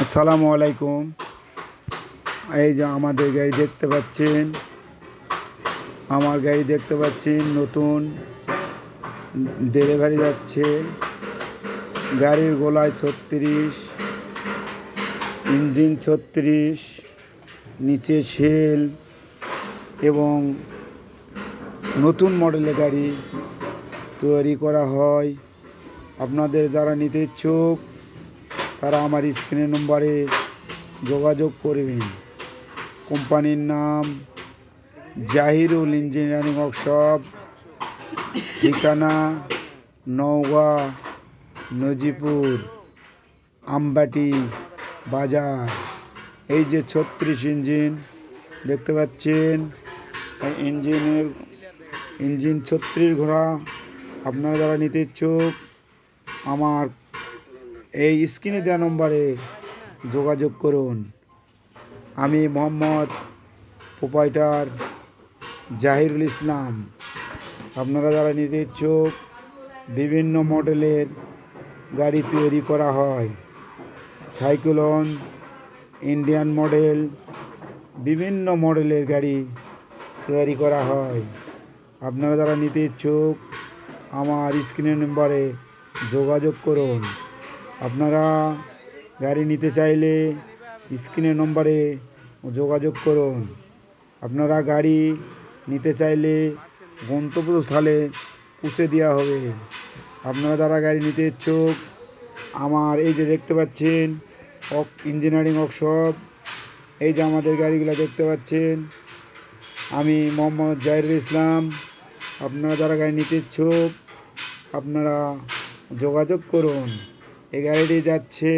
আসসালামু আলাইকুম। এই যে আমাদের গাড়ি দেখতে পাচ্ছেন, আমার গাড়ি দেখতে পাচ্ছেন, নতুন ডেলিভারি যাচ্ছে। গাড়ির গোলায় 36, ইঞ্জিন 36, নিচে শেল এবং নতুন মডেলের গাড়ি তৈরি করা হয়। আপনাদের যারা নিতে ইচ্ছুক তারা আমার স্ক্রিনের নম্বরে যোগাযোগ করবেন। কোম্পানির নাম জাহিরুল ইঞ্জিনিয়ারিং ওয়ার্কশপ, ঠিকানা নওগাঁ নজিপুর আমবাটি বাজার। এই যে 36 ইঞ্জিন দেখতে পাচ্ছেন, ইঞ্জিন 36 ঘোড়া। আপনারা যারা নিতে ইচ্ছুক আমার এই স্ক্রিনে দেওয়া নম্বরে যোগাযোগ করুন। আমি মোহাম্মদ প্রোপাইটার জাহিরুল ইসলাম। আপনারা যারা নিতে ইচ্ছুক, বিভিন্ন মডেলের গাড়ি তৈরি করা হয়, সাইক্লোন, ইন্ডিয়ান মডেল, বিভিন্ন মডেলের গাড়ি তৈরি করা হয়। আপনারা যারা নিতে ইচ্ছুক আমার স্ক্রিনের নম্বরে যোগাযোগ করুন। আপনারা গাড়ি নিতে চাইলে স্ক্রিনের নম্বরে যোগাযোগ করুন। আপনারা গাড়ি নিতে চাইলে গন্তব্যস্থলে পৌঁছে দেওয়া হবে। আপনারা যারা গাড়ি নিতে ইচ্ছুক আমার এই যে দেখতে পাচ্ছেন ইঞ্জিনিয়ারিং ওয়ার্কশপ, এই যে আমাদের গাড়িগুলো দেখতে পাচ্ছেন, আমি মোহাম্মদ জাহিরুল ইসলাম। আপনারা যারা গাড়ি নিতে ইচ্ছুক আপনারা যোগাযোগ করুন। এই গাড়িটি যাচ্ছে